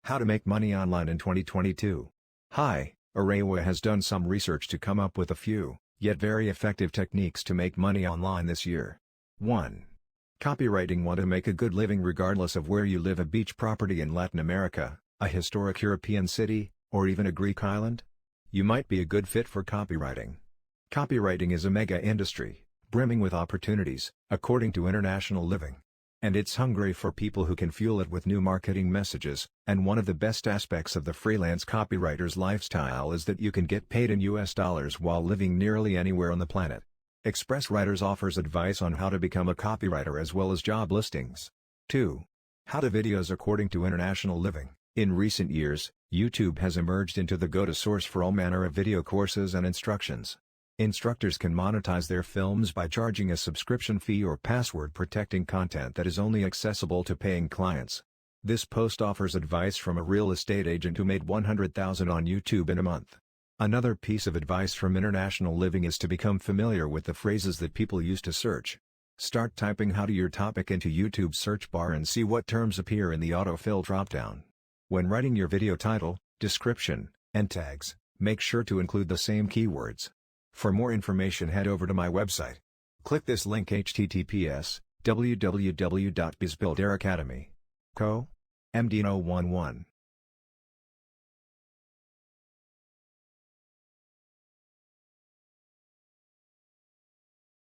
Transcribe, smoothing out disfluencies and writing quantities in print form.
How to make money online in 2022. Hi, Arawa has done some research to come up with a few, yet very effective techniques to make money online this year. 1. Copywriting. Want to make a good living regardless of where you live? A beach property in Latin America, a historic European city, or even a Greek island? You might be a good fit for copywriting. Copywriting is a mega industry, brimming with opportunities, according to International Living. And it's hungry for people who can fuel it with new marketing messages, and one of the best aspects of the freelance copywriter's lifestyle is that you can get paid in US dollars while living nearly anywhere on the planet. Express Writers offers advice on how to become a copywriter as well as job listings. 2. How to videos. According to International Living, in recent years, YouTube has emerged into the go-to source for all manner of video courses and instructions. Instructors can monetize their films by charging a subscription fee or password-protecting content that is only accessible to paying clients. This post offers advice from a real estate agent who made $100,000 on YouTube in a month. Another piece of advice from International Living is to become familiar with the phrases that people use to search. Start typing "how to" your topic into YouTube's search bar and see what terms appear in the autofill dropdown. When writing your video title, description, and tags, make sure to include the same keywords. For more information, head over to my website. Click this link: https://www.bizbuilderacademy.co. MD011